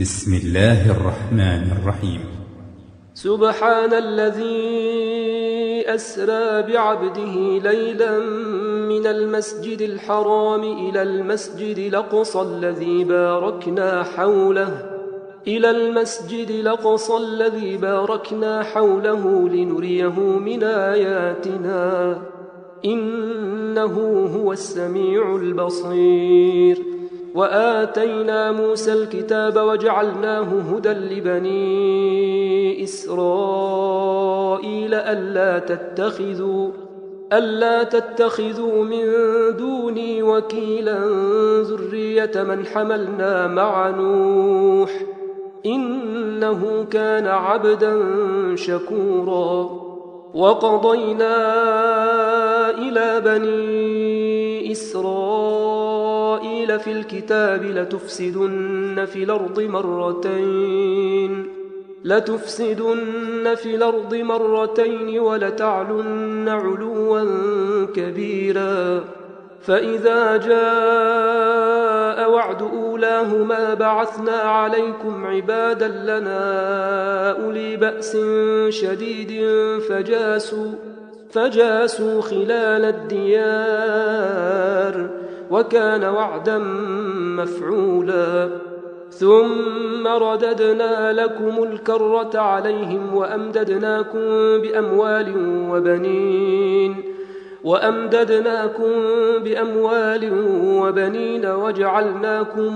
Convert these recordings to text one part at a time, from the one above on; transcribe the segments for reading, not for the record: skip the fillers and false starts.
بسم الله الرحمن الرحيم. سبحان الذي أسرى بعبده ليلا من المسجد الحرام إلى المسجد الأقصى الذي باركنا حوله لنريه من آياتنا إنه هو السميع البصير. وآتينا موسى الكتاب وجعلناه هدى لبني إسرائيل ألا تتخذوا من دوني وكيلا ذرية من حملنا مع نوح إنه كان عبدا شكورا. وقضينا إلى بني إسرائيل في الكتاب لتفسدن في الأرض مرتين ولتعلن علوا كبيرا. فإذا جاء وعد أولاهما بعثنا عليكم عبادا لنا أولي بأس شديد فجاسوا خلال الديار وكان وعدا مفعولا. ثم رددنا لكم الكرة عليهم وأمددناكم بأموال وبنين وجعلناكم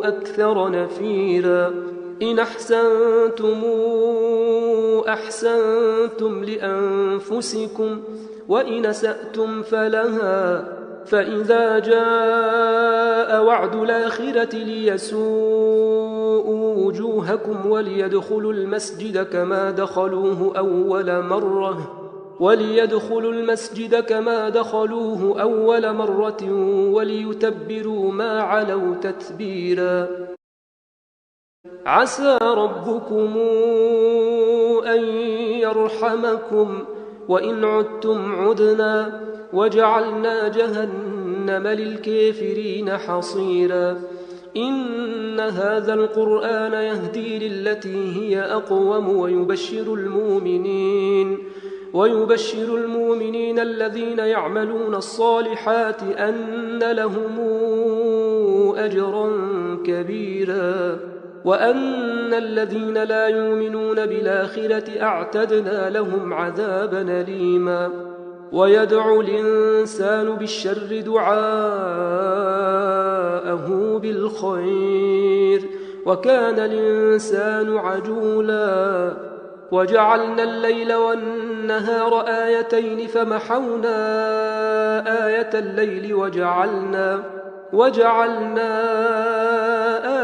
أكثر نفيرا. إن أحسنتم لأنفسكم وإن أسأتم فلها. فإذا جاء وعد الآخرة ليسوءوا وجوهكم وليدخلوا المسجد كما دخلوه أول مرة وليتبروا ما علوا تتبيرا. عسى ربكم أن يرحمكم وإن عدتم عدنا وجعلنا جهنم للكافرين حصيرا. إن هذا القرآن يهدي للتي هي أقوم ويبشر المؤمنين الذين يعملون الصالحات أن لهم أجرا كبيرا وأن الذين لا يؤمنون بالآخرة أعتدنا لهم عذابا أليما. ويدعو الإنسان بالشر دعاءه بالخير وكان الإنسان عجولا. وجعلنا الليل والنهار آيتين فمحونا آية الليل وجعلنا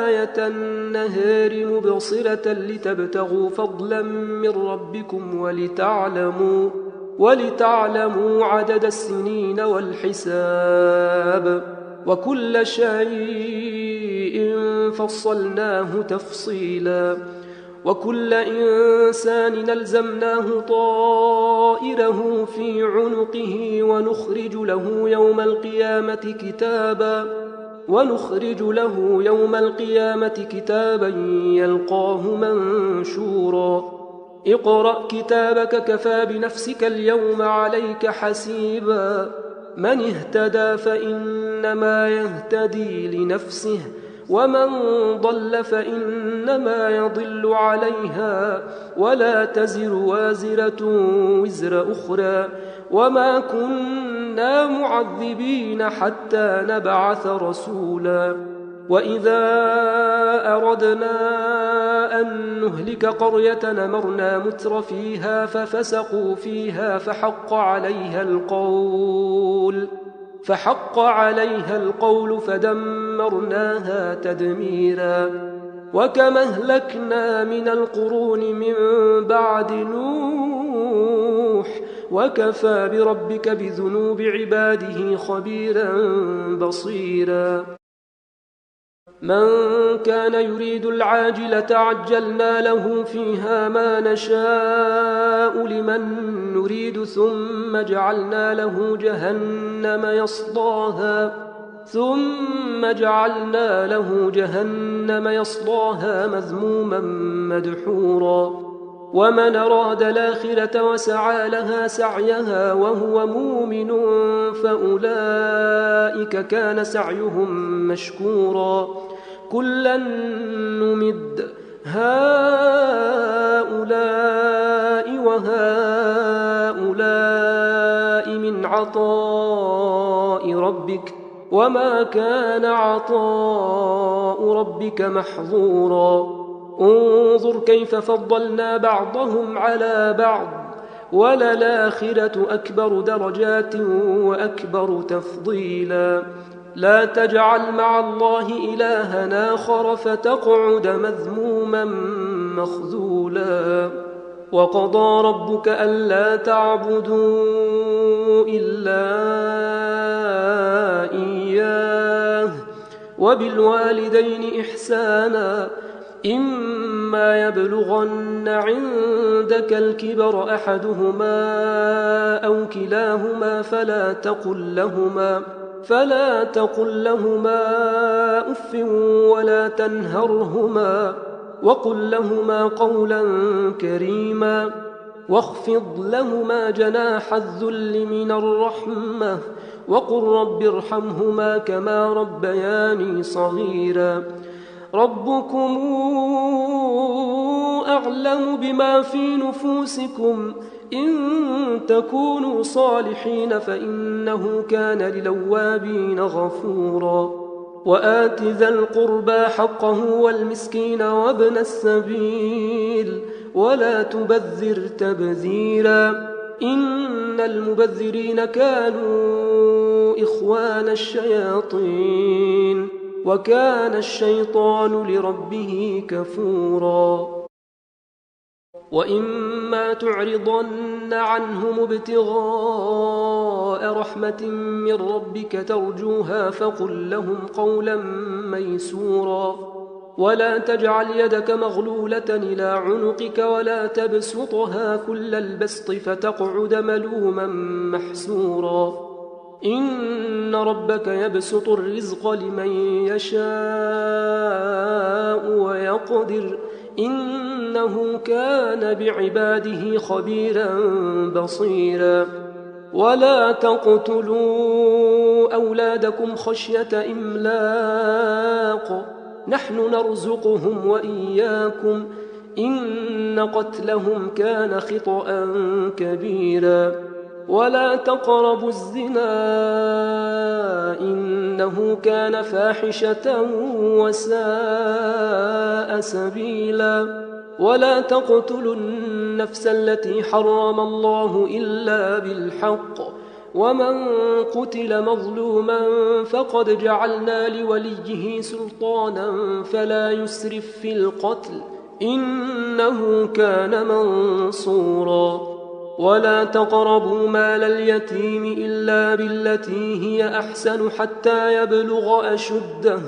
آية النهار مبصرة لتبتغوا فضلا من ربكم ولتعلموا عدد السنين والحساب وكل شيء فصلناه تفصيلا. وكل إنسان ألزمناه طائره في عنقه ونخرج له يوم القيامة كتابا يلقاه منشورا. اقرأ كتابك كفى بنفسك اليوم عليك حسيبا. من اهتدى فإنما يهتدي لنفسه ومن ضل فإنما يضل عليها ولا تزر وازرة وزر أخرى وما كنا معذبين حتى نبعث رسولا. وإذا أردنا أن نهلك قرية أمرنا متر فيها ففسقوا فيها فحق عليها القول فدمرناها تدميرا. وكما أهلكنا من القرون من بعد نوح وكفى بربك بذنوب عباده خبيرا بصيرا. من كان يريد العاجلة عجلنا له فيها ما نشاء لمن نريد ثم جعلنا له جهنم يصلاها ثم جعلنا له جهنم يصلاها مذموما مدحورا ومن أراد الآخرة وسعى لها سعيها وهو مؤمن فأولئك كان سعيهم مشكورا كلا نمد هؤلاء وهؤلاء من عطاء ربك وما كان عطاء ربك محظورا انظر كيف فضلنا بعضهم على بعض وللآخرة أكبر درجات وأكبر تفضيلا لا تجعل مع الله إلها آخر فتقعد مذموما مخذولا وقضى ربك ألا تعبدوا إلا إياه وبالوالدين إحسانا إما يبلغن عندك الكبر أحدهما أو كلاهما فلا تقل لهما أف ولا تنهرهما وقل لهما قولا كريما واخفض لهما جناح الذل من الرحمة وقل رب ارحمهما كما ربياني صغيرا ربكم أعلم بما في نفوسكم إن تكونوا صالحين فإنه كان للأوابين غفورا وآت ذا القربى حقه والمسكين وابن السبيل ولا تبذر تبذيرا إن المبذرين كانوا إخوان الشياطين وكان الشيطان لربه كفورا وإما تعرضن عنهم ابتغاء رحمة من ربك ترجوها فقل لهم قولا ميسورا ولا تجعل يدك مغلولة إلى عنقك ولا تبسطها كل البسط فتقعد ملوما محسورا إن ربك يبسط الرزق لمن يشاء ويقدر إنه كان بعباده خبيرا بصيرا ولا تقتلوا أولادكم خشية إملاق نحن نرزقهم وإياكم إن قتلهم كان خطأ كبيرا ولا تقربوا الزنا إنه كان فاحشة وساء سبيلا ولا تقتلوا النفس التي حرم الله إلا بالحق ومن قتل مظلوما فقد جعلنا لوليه سلطانا فلا يسرف في القتل إنه كان منصورا ولا تقربوا مال اليتيم إلا بالتي هي أحسن حتى يبلغ أشده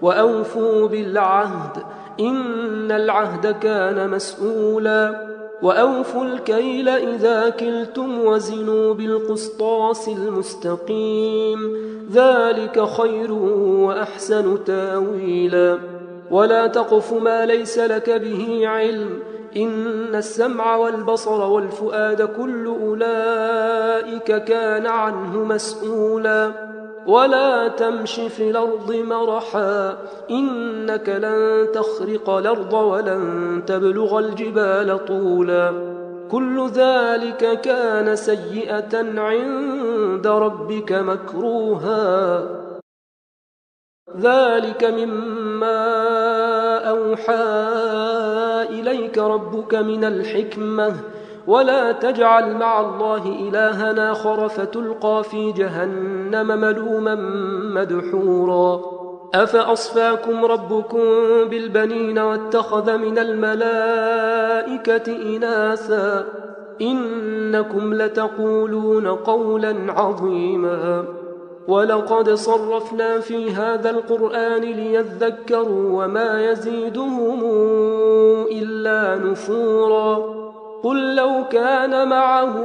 وأوفوا بالعهد إن العهد كان مسؤولا وأوفوا الكيل إذا كلتم وزنوا بالقسطاس المستقيم ذلك خير وأحسن تاويلا ولا تقف ما ليس لك به علم إن السمع والبصر والفؤاد كل أولئك كان عنه مسؤولا ولا تمش في الأرض مرحا إنك لن تخرق الأرض ولن تبلغ الجبال طولا كل ذلك كان سيئة عند ربك مكروها ذلك مما أوحى إليك ربك من الحكمة ولا تجعل مع الله إلها آخر فتلقى في جهنم ملوما مدحورا أفأصفاكم ربكم بالبنين واتخذ من الملائكة إناثا إنكم لتقولون قولا عظيما ولقد صرفنا في هذا القرآن ليذكروا وما يزيدهم إلا نفورا قل لو كان معه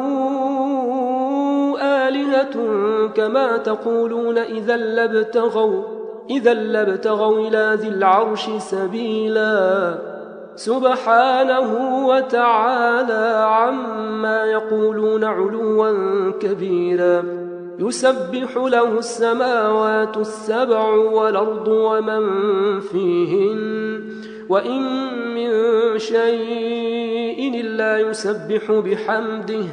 آلهة كما تقولون إذا لابتغوا إلى ذي العرش سبيلا سبحانه وتعالى عما يقولون علوا كبيرا يسبح له السماوات السبع والأرض ومن فيهن وإن من شيء إلا يسبح بحمده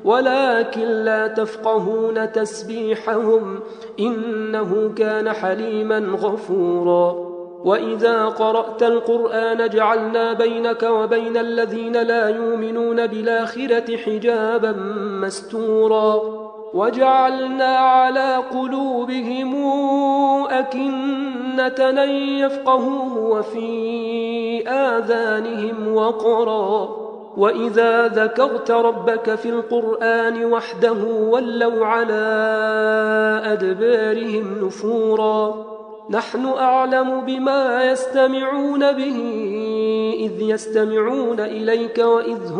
ولكن لا تفقهون تسبيحهم إنه كان حليما غفورا وإذا قرأت القرآن جعلنا بينك وبين الذين لا يؤمنون بالآخرة حجابا مستورا وجعلنا على قلوبهم أكنة أن يفقهوه وفي آذانهم وقرا وإذا ذكرت ربك في القرآن وحده ولوا على أدبارهم نفورا نحن أعلم بما يستمعون به إذ يستمعون إليك وإذ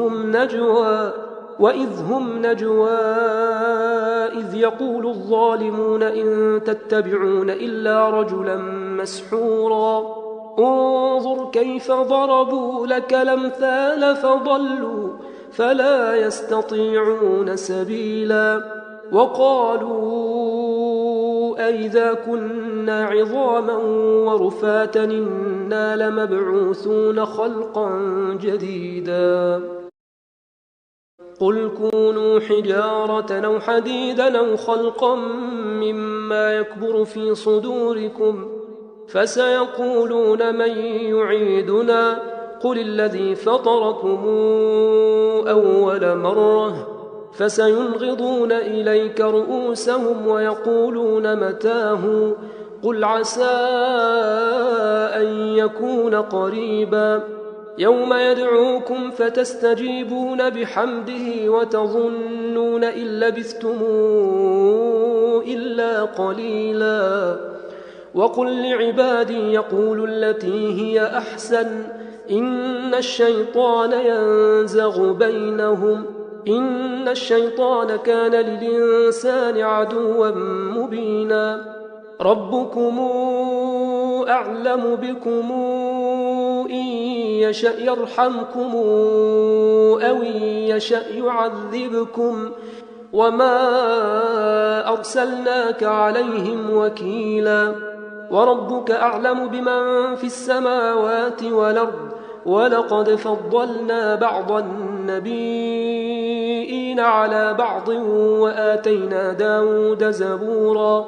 هم نجوى إذ يقول الظالمون إن تتبعون إلا رجلا مسحورا انظر كيف ضربوا لك الأمثال فضلوا فلا يستطيعون سبيلا وقالوا أئذا كنا عظاما ورفاتا إنا لمبعوثون خلقا جديدا قل كونوا حجارة أو حديدا أو خلقا مما يكبر في صدوركم فسيقولون من يعيدنا قل الذي فطركم أول مرة فسينغضون إليك رؤوسهم ويقولون متاه قل عسى أن يكون قريبا يوم يدعوكم فتستجيبون بحمده وتظنون إن لبثتم إلا قليلا وقل لعبادي يقولوا التي هي أحسن إن الشيطان ينزغ بينهم إن الشيطان كان للإنسان عدوا مبينا ربكم أعلم بكم إن يشأ يرحمكم أو إن يشأ يعذبكم وما أرسلناك عليهم وكيلا وربك أعلم بمن في السماوات والأرض ولقد فضلنا بعض النبيين على بعض وآتينا داود زبورا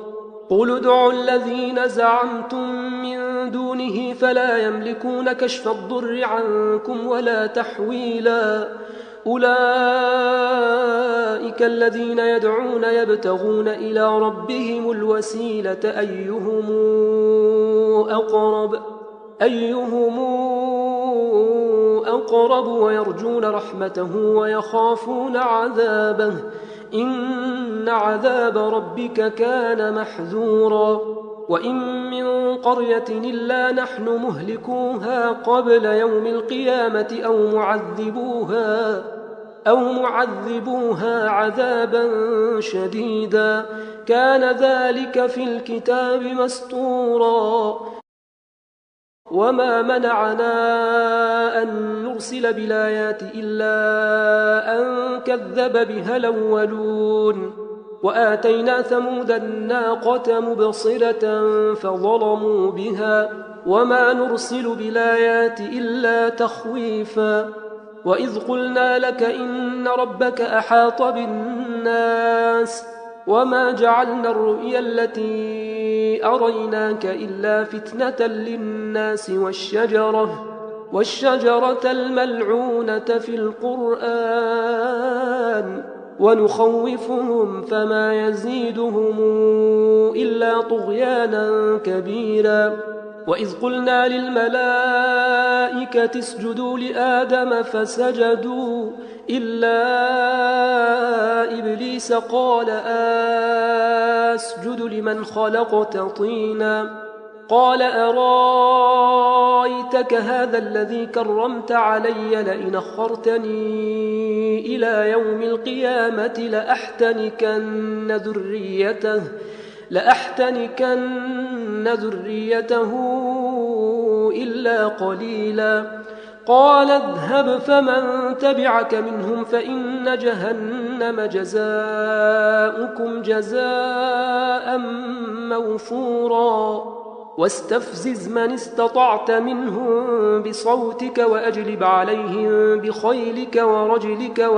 قل ادعوا الذين زعمتم من دونه فلا يملكون كشف الضر عنكم ولا تحويلا أولئك الذين يدعون يبتغون إلى ربهم الوسيلة أيهم أقرب ويرجون رحمته ويخافون عذابه إن عذاب ربك كان محذورا وإن من قرية إلا نحن مهلكوها قبل يوم القيامة أو معذبوها عذابا شديدا كان ذلك في الكتاب مسطورا وما منعنا أن نرسل بالآيات إلا أن كذب بها الأولون وآتينا ثمود الناقة مبصرة فظلموا بها وما نرسل بالآيات إلا تخويفا وإذ قلنا لك إن ربك أحاط بالناس وما جعلنا الرؤيا التي أريناك إلا فتنة للناس والشجرة الملعونة في القرآن ونخوفهم فما يزيدهم إلا طغيانا كبيرا وإذ قلنا للملائكة اسجدوا لآدم فسجدوا إلا إبليس قال أسجد لمن خلقت طينا قال أرايتك هذا الذي كرمت علي لئن أخرتني إلى يوم القيامة لأحتنكن ذريته إلا قليلا. قال اذهب فمن تبعك منهم فإن جهنم جزاؤكم جزاء موفورا واستفزز من استطعت منهم بصوتك وأجلب عليهم بخيلك ورجلك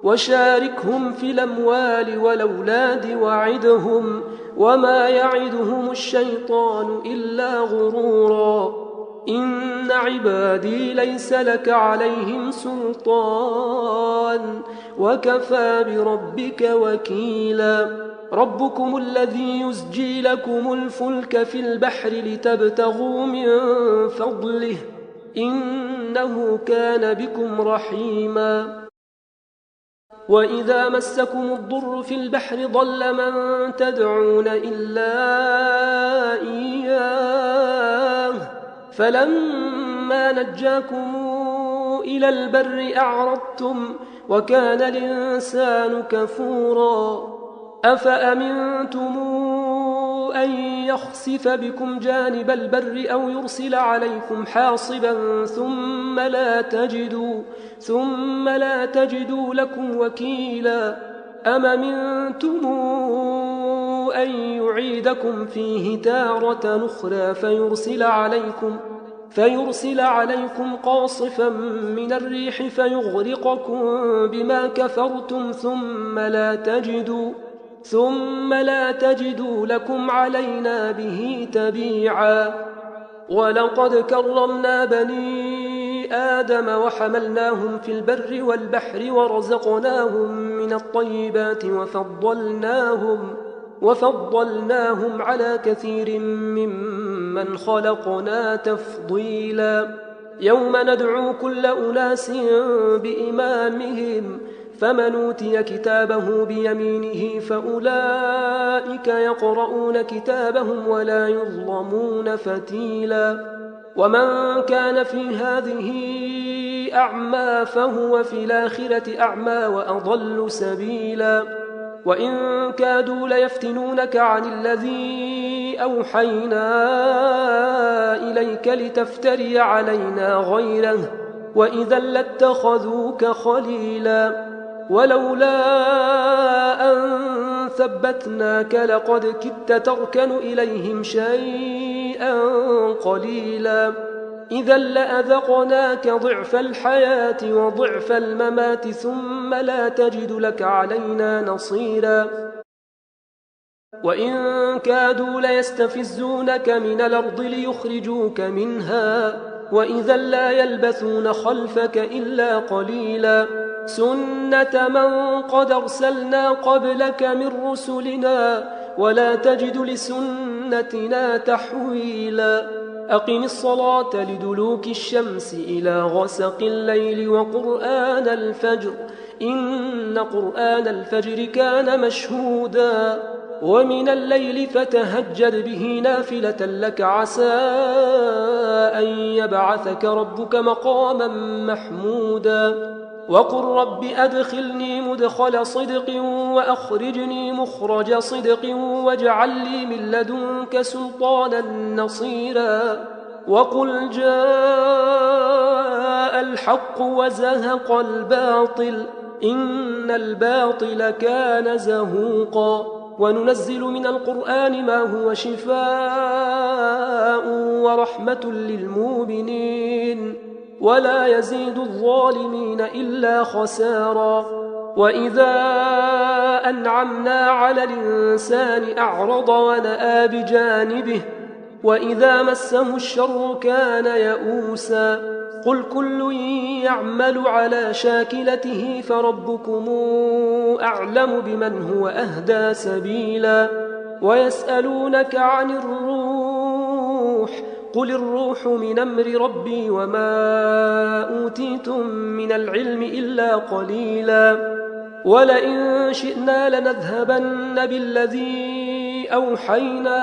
وشاركهم في الأموال والأولاد وعدهم وما يعدهم الشيطان إلا غرورا. إن عبادي ليس لك عليهم سلطان وكفى بربك وكيلا. ربكم الذي يزجي لكم الفلك في البحر لتبتغوا من فضله إنه كان بكم رحيما. وإذا مسكم الضر في البحر ضل من تدعون إلا إياه فلما نجاكم إلى البر أعرضتم وكان الإنسان كفورا. أفأمنتم أن يخسف بكم جانب البر أو يرسل عليكم حاصبا ثم لا تجدوا لكم وكيلا. أم أمنتم أن يعيدكم فيه تارة أخرى فيرسل عليكم قاصفا من الريح فيغرقكم بما كفرتم ثم لا تجدوا لكم علينا به تبيعا. ولقد كرمنا بني آدم وحملناهم في البر والبحر ورزقناهم من الطيبات وفضلناهم على كثير ممن خلقنا تفضيلا. يوم ندعو كل أناس بإمامهم فمن أوتي كتابه بيمينه فأولئك يقرؤون كتابهم ولا يظلمون فتيلا. ومن كان في هذه أعمى فهو في الآخرة أعمى وأضل سبيلا. وإن كادوا ليفتنونك عن الذي أوحينا إليك لتفتري علينا غيره وإذا لاتخذوك خليلا. ولولا أن ثبتناك لقد كدت تركن إليهم شيئا قليلا. إذا لأذقناك ضعف الحياة وضعف الممات ثم لا تجد لك علينا نصيرا. وإن كادوا ليستفزونك من الأرض ليخرجوك منها وإذا لا يلبثون خلفك إلا قليلا. سنة من قد أرسلنا قبلك من رسلنا ولا تجد لسنتنا تحويلا. أقم الصلاة لدلوك الشمس إلى غسق الليل وقرآن الفجر إن قرآن الفجر كان مشهودا. ومن الليل فتهجد به نافلة لك عسى أن يبعثك ربك مقاما محمودا. وقل رب أدخلني مدخل صدق وأخرجني مخرج صدق واجعل لي من لدنك سلطانا نصيرا. وقل جاء الحق وزهق الباطل إن الباطل كان زهوقا. وننزل من القرآن ما هو شفاء ورحمة للمؤمنين ولا يزيد الظالمين إلا خسارا. وإذا أنعمنا على الإنسان أعرض ونأى بجانبه وإذا مسه الشر كان يئوسا. قل كل يعمل على شاكلته فربكم أعلم بمن هو أهدى سبيلا. ويسألونك عن الروح قل الروح من أمر ربي وما أوتيتم من العلم إلا قليلا. ولئن شئنا لنذهبن بالذي أوحينا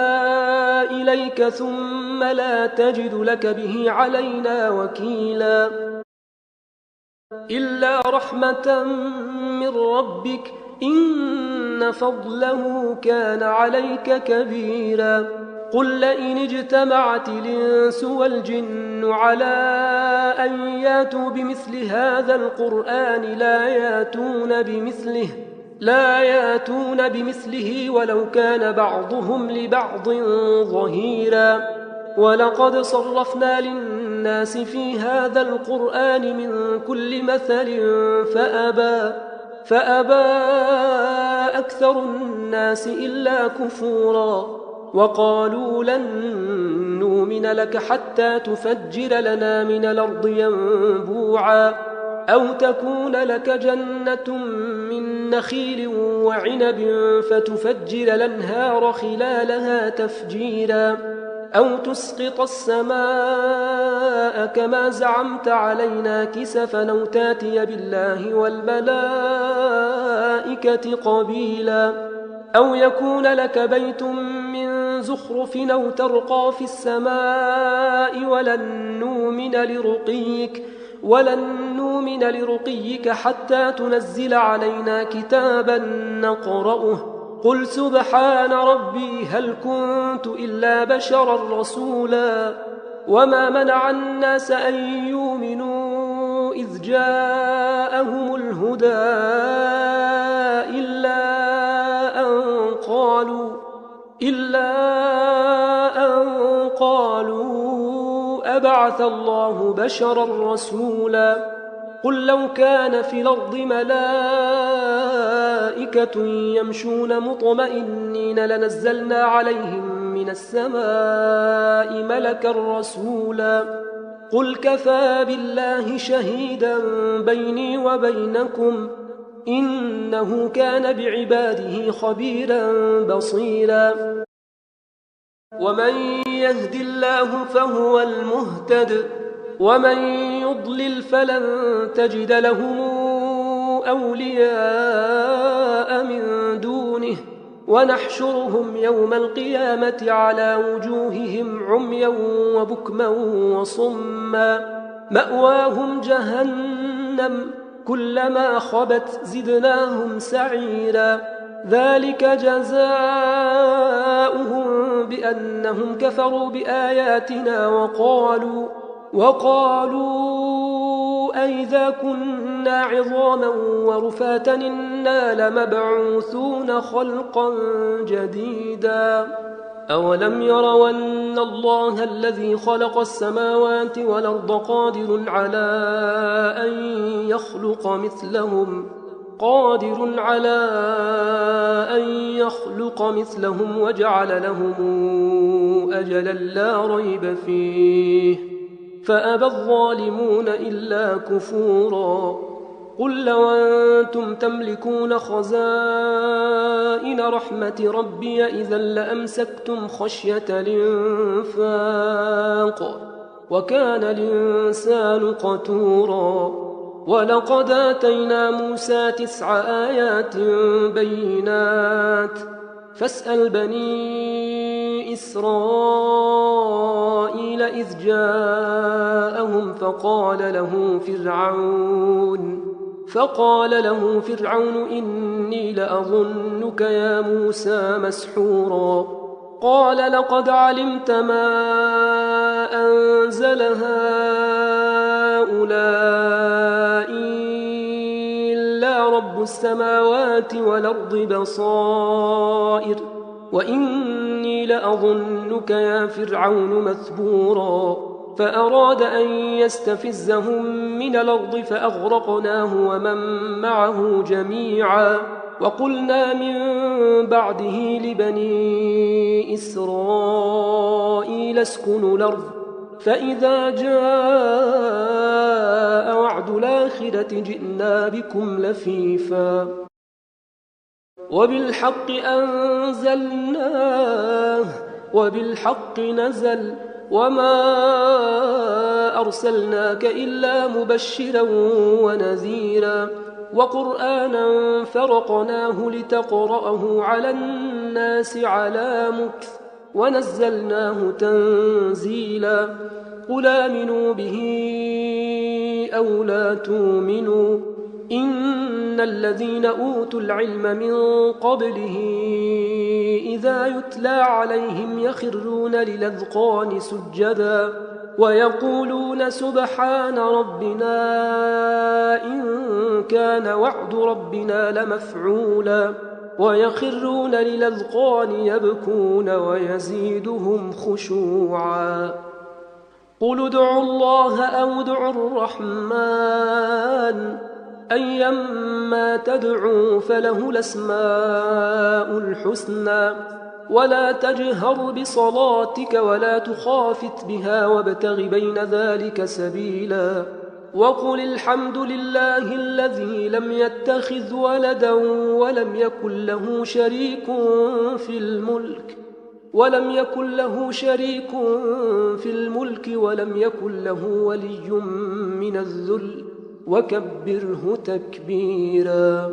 إليك ثم لا تجد لك به علينا وكيلا إلا رحمة من ربك إن فضله كان عليك كبيرا قل لئن اجتمعت الإنس والجن على أن ياتوا بمثل هذا القرآن لا ياتون بمثله ولو كان بعضهم لبعض ظهيرا ولقد صرفنا للناس في هذا القرآن من كل مثل فأبى أكثر الناس إلا كفورا وقالوا لن نؤمن لك حتى تفجر لنا من الأرض ينبوعا أو تكون لك جنة من نخيل وعنب فتفجر الأنهار خلالها تفجيرا أو تسقط السماء كما زعمت علينا كسفا أو تاتي بالله والملائكة قبيلا أو يكون لك بيت من زخرف أو ترقى في السماء ولن نؤمن لرقيك حتى تنزل علينا كتابا نقرأه قل سبحان ربي هل كنت إلا بشرا رسولا وما منع الناس أن يؤمنوا إذ جاءهم الهدى إلا أن قالوا أبعث الله بشرا رسولا قل لو كان في الأرض ملائكة يمشون مطمئنين لنزلنا عليهم من السماء ملكا رسولا قل كفى بالله شهيدا بيني وبينكم إنه كان بعباده خبيرا بصيرا ومن يهد الله فهو المهتد ومن يضلل فلن تجد لهم أولياء من دونه ونحشرهم يوم القيامة على وجوههم عميا وبكما وصما مأواهم جهنم كلما خبت زدناهم سعيرا ذلك جزاؤهم بأنهم كفروا بآياتنا وقالوا أئذا كنا عظاما ورفاتا إنا لمبعوثون خلقا جديدا أولم يروا أن الله الذي خلق السماوات والأرض قادر على أن يخلق مثلهم وجعل لهم أجلا لا ريب فيه فأبى الظالمون إلا كفورا قل لو أنتم تملكون خزائن رحمة ربي إذا لأمسكتم خشية الإنفاق وكان الإنسان قتورا ولقد آتينا موسى 9 آيات بينات فاسأل بني إسرائيل إذ جاءهم فقال له فرعون إني لأظنك يا موسى مسحورا قال لقد علمت ما أنزل هؤلاء إلا رب السماوات والأرض بصائر وإني لأظنك يا فرعون مثبورا فأراد أن يستفزهم من الأرض فأغرقناه ومن معه جميعا وقلنا من بعده لبني إسرائيل اسكنوا الأرض فإذا جاء وعد الآخرة جئنا بكم لفيفا وبالحق أنزلناه وبالحق نزل وما أرسلناك إلا مبشرا ونذيرا وقرآنا فرقناه لتقرأه على الناس على مكث ونزلناه تنزيلا قل آمنوا به أو لا تؤمنوا إن الذين أوتوا العلم من قبله إذا يتلى عليهم يخرون للأذقان سجدا ويقولون سبحان ربنا إن كان وعد ربنا لمفعولا ويخرون للأذقان يبكون ويزيدهم خشوعا قل ادعوا الله أو ادعوا الرحمن أيما تدعوا فله الأسماء الحسنى ولا تجهر بصلاتك ولا تخافت بها وابتغ بين ذلك سبيلا وقل الحمد لله الذي لم يتخذ ولدا ولم يكن له شريك في الملك ولم يكن له ولي من الذل وكبره تكبيرا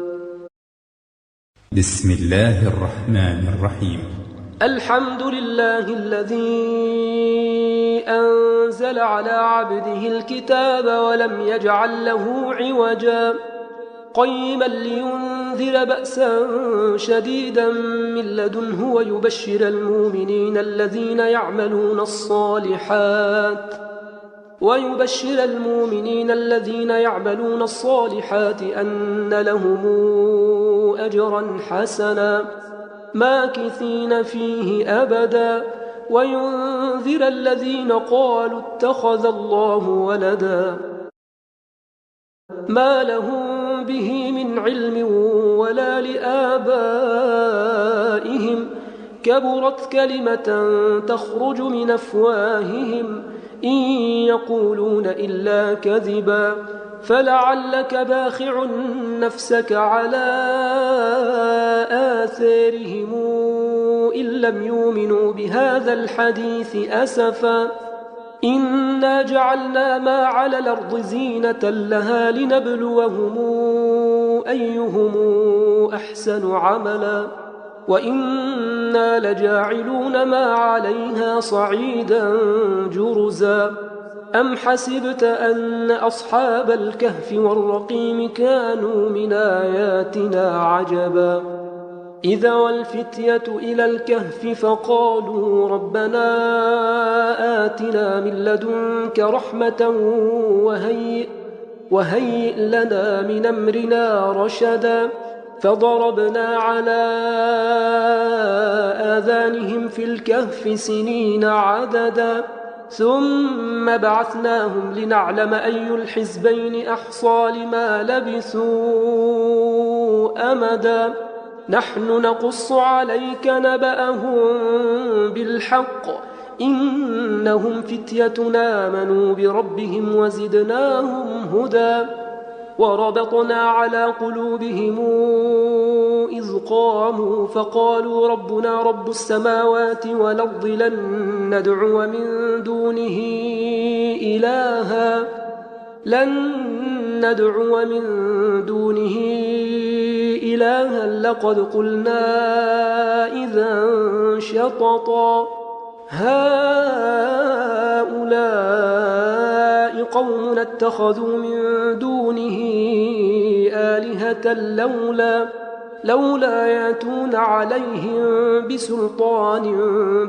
بسم الله الرحمن الرحيم الحمد لله الذي أنزل على عبده الكتاب ولم يجعل له عوجا قيما لينذر بأسا شديدا من لدنه ويبشر المؤمنين الذين يعملون الصالحات أن لهم أجرا حسنا ماكثين فيه أبدا وينذر الذين قالوا اتخذ الله ولدا ما لهم به من علم ولا لآبائهم كبرت كلمة تخرج من أفواههم إن يقولون إلا كذبا فلعلك باخع نفسك على آثارهم إن لم يؤمنوا بهذا الحديث أسفا إنا جعلنا ما على الأرض زينة لها لنبلوهم أيهم أحسن عملا وإنا لجاعلون ما عليها صعيدا جرزا أم حسبت أن أصحاب الكهف والرقيم كانوا من آياتنا عجبا إذا والفتية إلى الكهف فقالوا ربنا آتنا من لدنك رحمة وهيئ لنا من أمرنا رشدا فضربنا على آذانهم في الكهف سنين عددا ثم بعثناهم لنعلم أي الحزبين أحصى لما لبثوا أمدا نحن نقص عليك نبأهم بالحق إنهم فتية آمنوا بربهم وزدناهم هدى وربطنا على قلوبهم إذ قاموا فقالوا ربنا رب السماوات والأرض لن ندعو من دونه إلها لقد قلنا إذا شططا هؤلاء قوم اتخذوا من دونه آلهة لولا يأتون عليهم بسلطان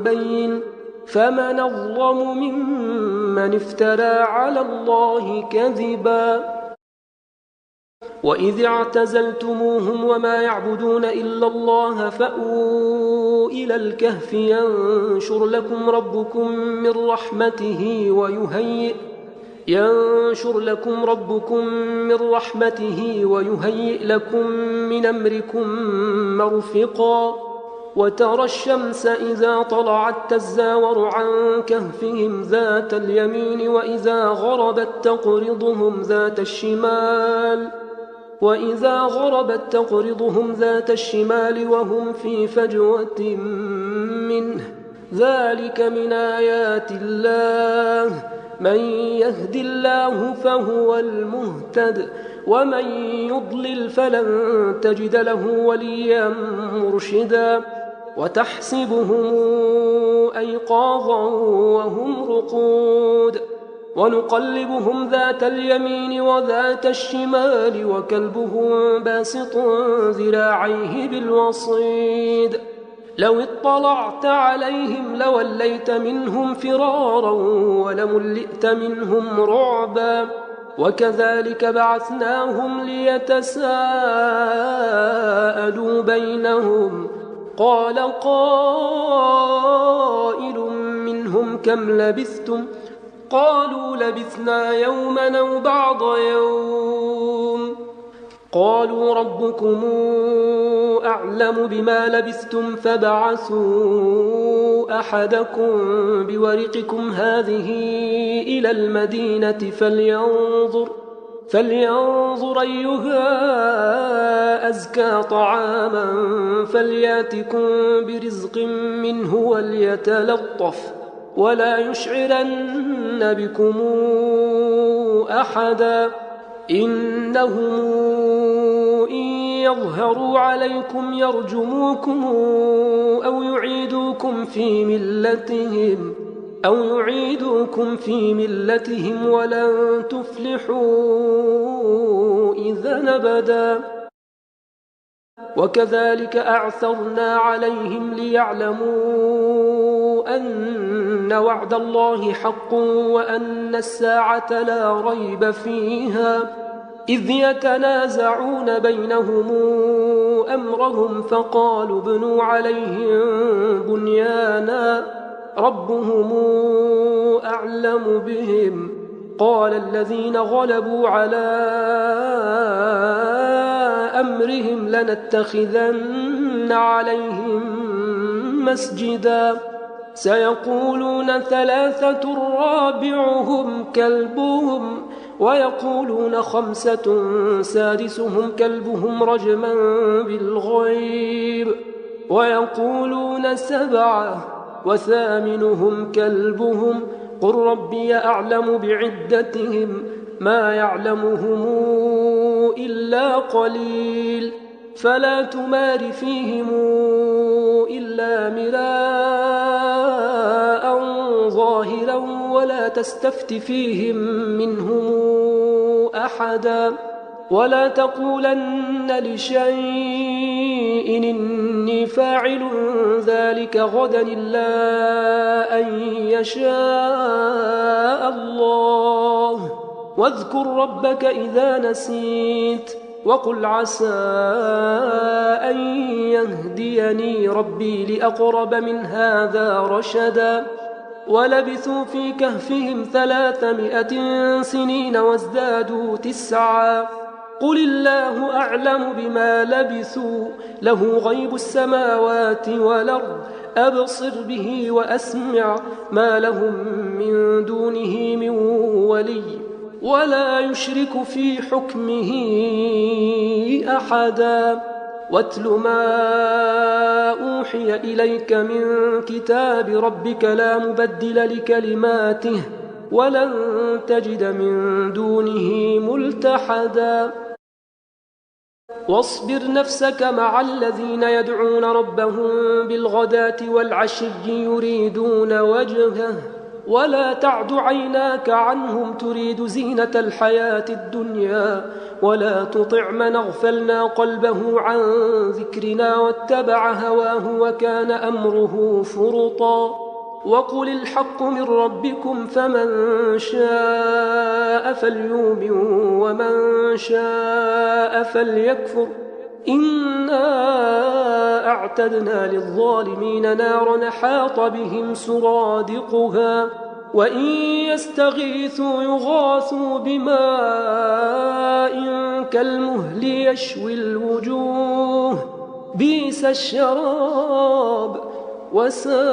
بين فمن أظلم ممن افترى على الله كذبا وإذ اعتزلتموهم وما يعبدون إلا الله فأووا إلى الكهف ينشر لكم ربكم من رحمته ويهيئ لكم من أمركم مرفقا وترى الشمس إذا طلعت تزاور عن كهفهم ذات اليمين وإذا غربت تقرضهم ذات الشمال وهم في فجوة منه ذلك من آيات الله من يهد الله فهو المهتد ومن يضلل فلن تجد له وليا مرشدا وتحسبهم أيقاظا وهم رقود ونقلبهم ذات اليمين وذات الشمال وكلبهم باسط ذراعيه بالوصيد لو اطلعت عليهم لوليت منهم فرارا ولملئت منهم رعبا وكذلك بعثناهم ليتساءلوا بينهم قال قائل منهم كم لبثتم قالوا لبثنا يوما أو بعض يوم قالوا ربكم أعلم بما لبثتم فابعثوا أحدكم بورقكم هذه إلى المدينة فلينظر أيها أزكى طعاما فلياتكم برزق منه وليتلطف ولا يشعرن بكم أحدا إنهم إن يظهروا عليكم يرجموكم أو يعيدوكم في ملتهم ولن تفلحوا إذا أبدا وكذلك أعثرنا عليهم ليعلموا أن وعد الله حق وأن الساعة لا ريب فيها إذ يتنازعون بينهم أمرهم فقالوا ابنوا عليهم بنيانا ربهم أعلم بهم قال الذين غلبوا على أمرهم لنتخذن عليهم مسجدا سيقولون ثلاثة رابعهم كلبهم ويقولون خمسة سادسهم كلبهم رجما بالغيب ويقولون سبعة وثامنهم كلبهم قل ربي أعلم بعدتهم ما يعلمهم إلا قليل فلا تمار فيهم إلا مراء ظاهرا ولا تستفت فيهم منهم أحدا ولا تقولن لشيء إني فاعل ذلك غدا إلا أن يشاء الله واذكر ربك إذا نسيت وقل عسى أن يهديني ربي لأقرب من هذا رشدا ولبثوا في كهفهم 300 سنين وازدادوا 9 قل الله أعلم بما لبثوا له غيب السماوات والأرض أبصر به وأسمع ما لهم من دونه من ولي ولا يشرك في حكمه أحدا واتل ما أوحي إليك من كتاب ربك لا مبدل لكلماته ولن تجد من دونه ملتحدا واصبر نفسك مع الذين يدعون ربهم بالغداة والعشي يريدون وجهه ولا تعد عيناك عنهم تريد زينة الحياة الدنيا ولا تطع من اغفلنا قلبه عن ذكرنا واتبع هواه وكان أمره فرطا وقل الحق من ربكم فمن شاء فليؤمن ومن شاء فليكفر إنا أعتدنا للظالمين نارا حاط بهم سرادقها وإن يستغيثوا يغاثوا بماء كالمهل يشوي الوجوه بئس الشراب وساءت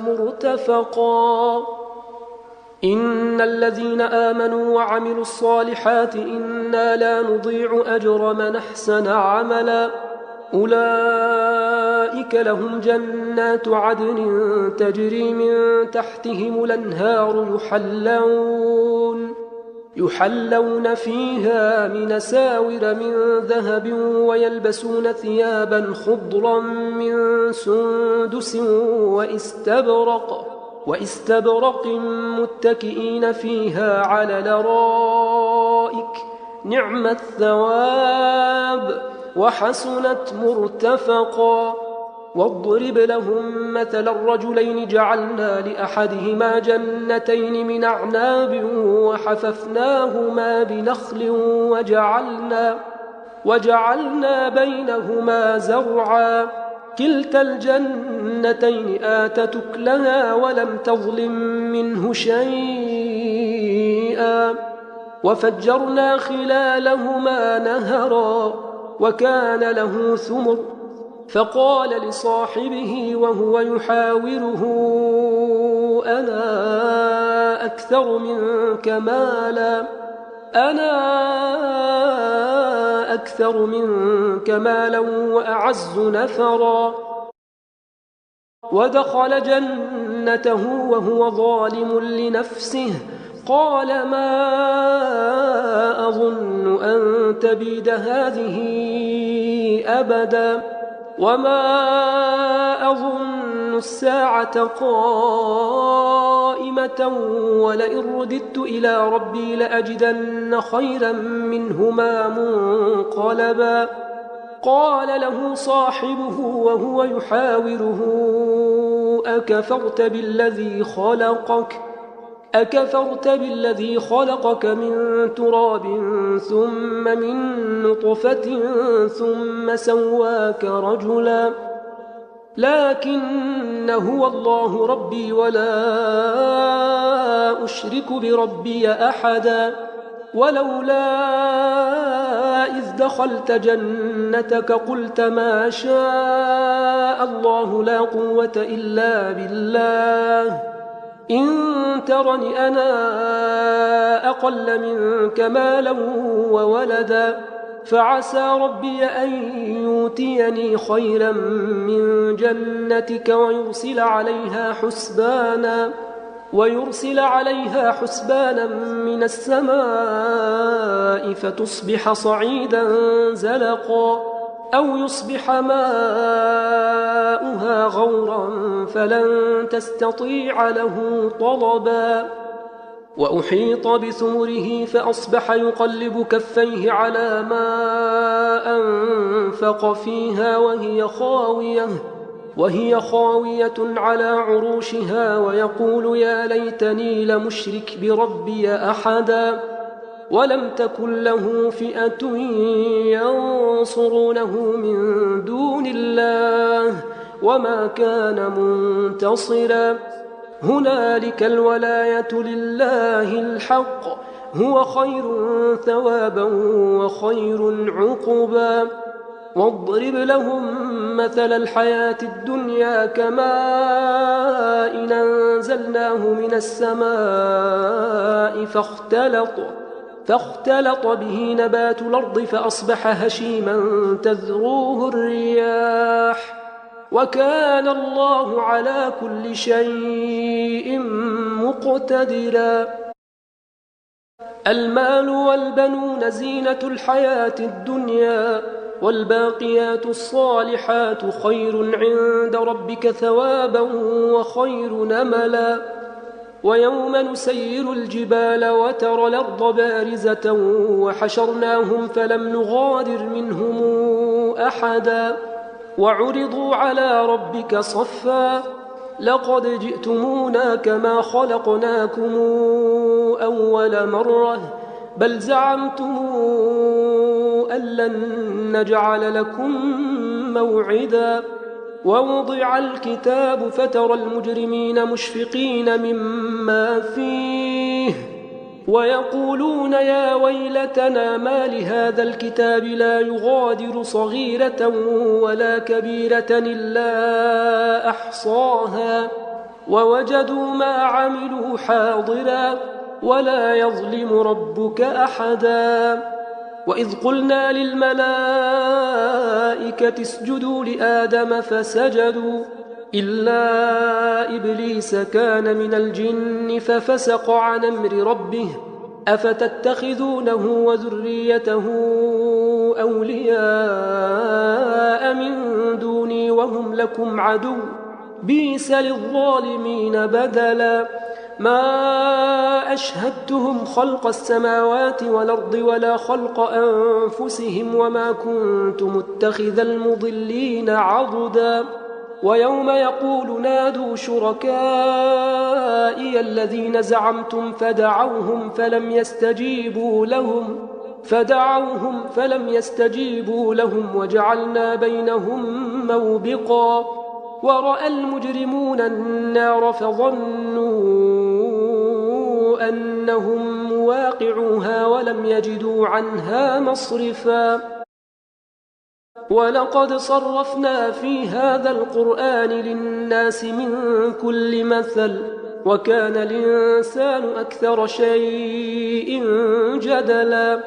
مرتفقا إن الذين آمنوا وعملوا الصالحات إنا لا نضيع أجر من أحسن عملا أولئك لهم جنات عدن يحلون فيها من أساور من ذهب ويلبسون ثيابا خضرا من سندس واستبرق متكئين فيها على الأرائك نعم الثواب وحسنت مرتفقا. واضرب لهم مثل الرجلين جعلنا لأحدهما جنتين من أعناب وحففناهما بنخل وجعلنا بينهما زرعا كلتا الجنتين آتت أكلها ولم تظلم منه شيئا وفجرنا خلالهما نهرا وكان له ثمر فقال لصاحبه وهو يحاوره أنا أكثر منك مالا وأعز نفرا. ودخل جنته وهو ظالم لنفسه قال ما أظن أن تبيد هذه أبدا وما أظن الساعة قائمة ولئن رددت إلى ربي لأجدن خيرا منهما منقلبا. قال له صاحبه وهو يحاوره أكفرت بالذي خلقك من تراب ثم من نطفة ثم سواك رجلا لكن هو الله ربي ولا أشرك بربي أحدا. ولولا إذ دخلت جنتك قلت ما شاء الله لا قوة إلا بالله إن ترني أنا أقل منك مالا وولدا فعسى ربي أن يؤتيني خيرا من جنتك ويرسل عليها حسبانا من السماء فتصبح صعيدا زلقا أو يصبح ماؤها غورا فلن تستطيع له طلبا. وأحيط بثمره فأصبح يقلب كفيه على ما أنفق فيها وهي خاوية على عروشها ويقول يا ليتني لمشرك بربي أحدا. ولم تكن له فئة ينصرونه من دون الله وما كان منتصرا. هنالك الولاية لله الحق هو خير ثوابا وخير عقبا. واضرب لهم مثل الحياة الدنيا كماء أنزلناه من السماء فاختلط به نبات الأرض فأصبح هشيما تذروه الرياح وكان الله على كل شيء مقتدرا. المال والبنون زينة الحياة الدنيا والباقيات الصالحات خير عند ربك ثوابا وخير نملا. ويوم نسير الجبال وترى الأرض بارزة وحشرناهم فلم نغادر منهم أحدا وعرضوا على ربك صفا لقد جئتمونا كما خلقناكم أول مرة بل زعمتم أن لن نجعل لكم موعدا. ووضع الكتاب فترى المجرمين مشفقين مما فيه ويقولون يا ويلتنا ما لهذا الكتاب لا يغادر صغيرة ولا كبيرة إلا أحصاها ووجدوا ما عملوا حاضرا ولا يظلم ربك أحدا. وإذ قلنا للملائكة اسجدوا لآدم فسجدوا إلا إبليس كان من الجن ففسق عن أمر ربه أفتتخذونه وذريته أولياء من دوني وهم لكم عدو بئس للظالمين بدلا ما أشهدتهم خلق السماوات والأرض ولا خلق أنفسهم وما كنت متخذ المضلين عضدا ويوم يقول نادوا شركائي الذين زعمتم فدعوهم فلم يستجيبوا لهم وجعلنا بينهم موبقا ورأى المجرمون النار فظنوا أنهم مواقعوها ولم يجدوا عنها مصرفا ولقد صرفنا في هذا القرآن للناس من كل مثل وكان الإنسان أكثر شيء جدلا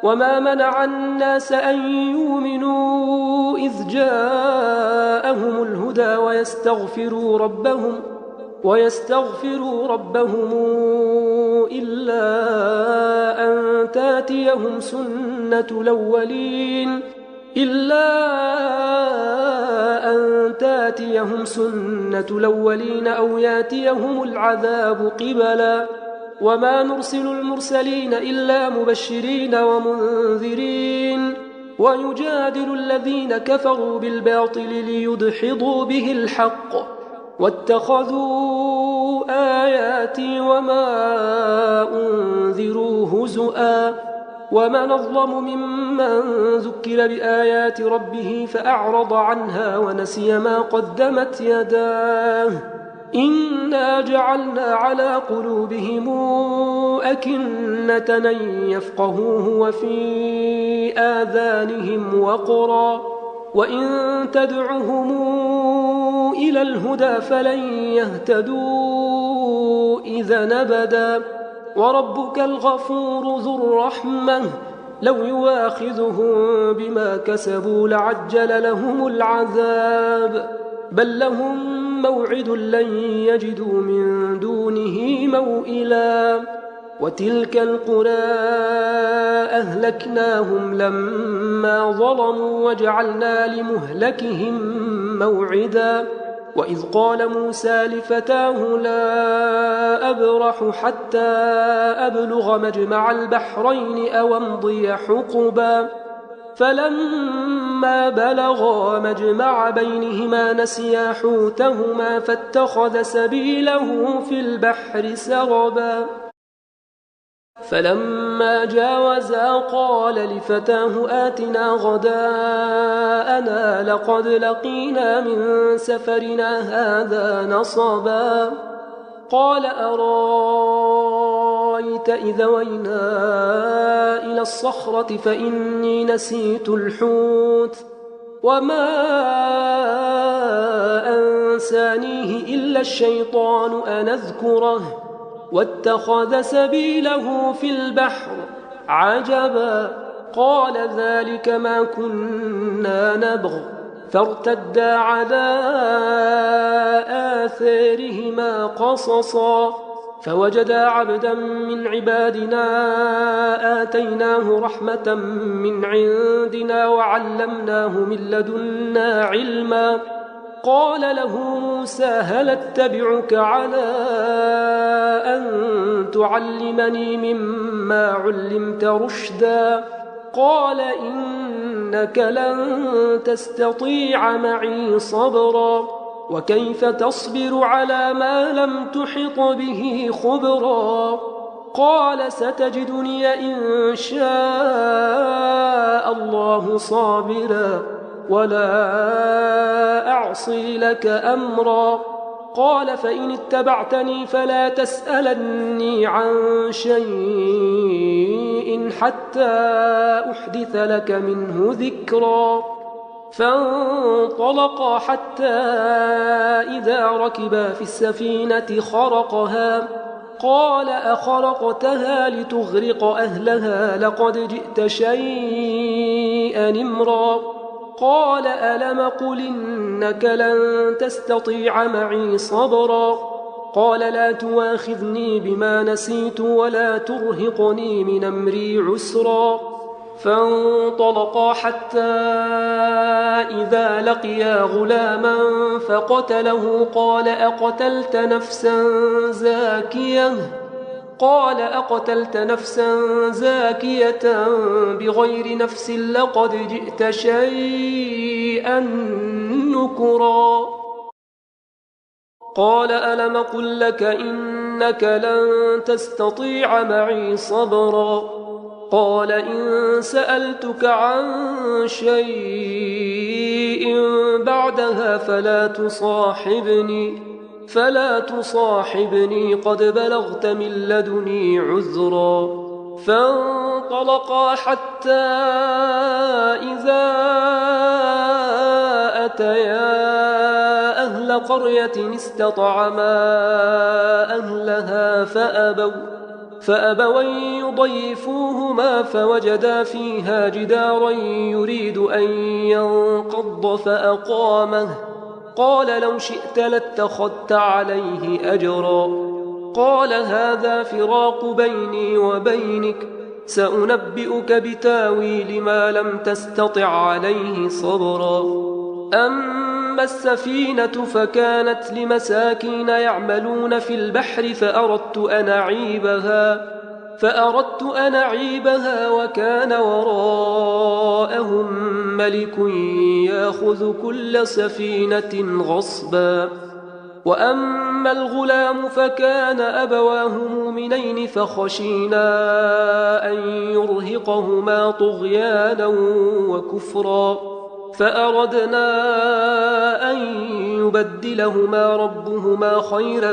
وما منع الناس أن يؤمنوا إذ جاءهم الهدى ويستغفروا ربهم إلا أن تاتيهم سنة الأولين أو ياتيهم العذاب قبلا وما نرسل المرسلين إلا مبشرين ومنذرين ويجادل الذين كفروا بالباطل ليدحضوا به الحق واتخذوا آياتي وما أنذروا هزؤا ومن أظلم ممن ذكر بآيات ربه فأعرض عنها ونسي ما قدمت يداه إنا جعلنا على قلوبهم أكنة أن يفقهوه وفي آذانهم وقرا وإن تدعهم إلى الهدى فلن يهتدوا إذا أبدا وربك الغفور ذو الرحمة لو يواخذهم بما كسبوا لعجل لهم العذاب بل لهم موعد لن يجدوا من دونه موئلا وتلك القرى أهلكناهم لما ظلموا وجعلنا لمهلكهم موعدا وإذ قال موسى لفتاه لا أبرح حتى أبلغ مجمع البحرين أو أمضي حقبا فلما بلغا مجمع بينهما نسيا حوتهما فاتخذ سبيله في البحر سربا فلما جاوزا قال لفتاه آتنا غداءنا لقد لقينا من سفرنا هذا نصبا قال أرايت إذا وينا إلى الصخرة فإني نسيت الحوت وما أنسانيه إلا الشيطان أن أذكره واتخذ سبيله في البحر عجبا قال ذلك ما كنا نبغ فارتدا على آثارهما قصصا فوجدا عبدا من عبادنا آتيناه رحمة من عندنا وعلمناه من لدنا علما قال له موسى هل اتبعك على أن تعلمني مما علمت رشدا قال إنك لن تستطيع معي صبرا وكيف تصبر على ما لم تحط به خبرا قال ستجدني إن شاء الله صابرا ولا أعصي لك أمرا قال فإن اتبعتني فلا تسألني عن شيء حتى أحدث لك منه ذكرا فانطلقا حتى إذا ركبا في السفينة خرقها قال أخرقتها لتغرق أهلها لقد جئت شيئا إمرا قال ألم قل إنك لن تستطيع معي صبرا قال لا تواخذني بما نسيت ولا ترهقني من أمري عسرا. فانطلقا حتى إذا لقيا غلاما فقتله قال أقتلت نفسا زاكية بغير نفس لقد جئت شيئا نكرا. قال ألم قل لك إنك لن تستطيع معي صبرا. قال إن سألتك عن شيء بعدها فلا تصاحبني قد بلغت من لدني عذرا. فانطلقا حتى إذا أتيا أهل قرية استطعما أهلها فأبوا أن يضيفوهما فوجدا فيها جدارا يريد أن ينقض فأقامه. قال لو شئت لاتخذت عليه أجرا. قال هذا فراق بيني وبينك سأنبئك بتاويل ما لم تستطع عليه صبرا. أما السفينة فكانت لمساكين يعملون في البحر فأردت أن أعيبها وكان وراءهم ملك يأخذ كل سفينة غصبا. وأما الغلام فكان أبواه مؤمنين فخشينا أن يرهقهما طغيانا وكفرا فأردنا أن يبدلهما ربهما خيرا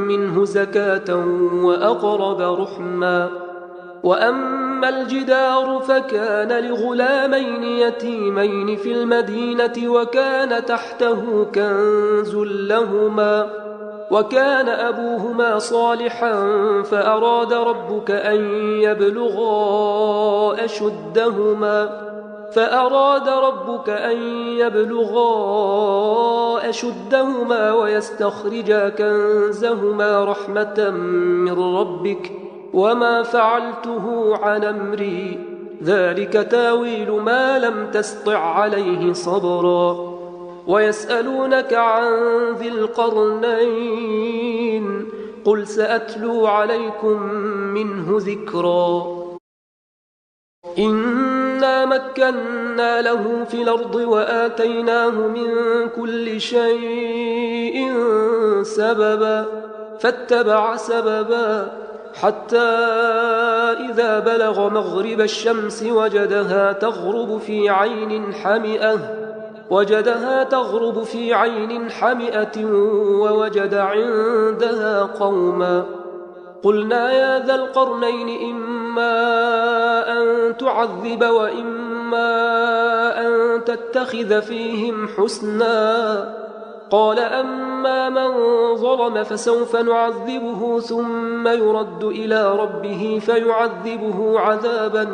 منه زكاة وأقرب رحما. وأما الجدار فكان لغلامين يتيمين في المدينة وكان تحته كنز لهما وكان أبوهما صالحا فأراد ربك أن يبلغا أشدهما ويستخرجا كنزهما رحمة من ربك وما فعلته عن أمري ذلك تاويل ما لم تسطع عليه صبرا. ويسألونك عن ذي القرنين قل سأتلو عليكم منه ذكرا. إنا مكنا له في الأرض وآتيناه من كل شيء سببا فاتبع سببا حتى إذا بلغ مغرب الشمس وجدها تغرب في عين حمئة ووجد عندها قوما. قلنا يا ذا القرنين إما أن تعذب وإما أن تتخذ فيهم حسنا. قال أما من ظلم فسوف نعذبه ثم يرد إلى ربه فيعذبه عذابا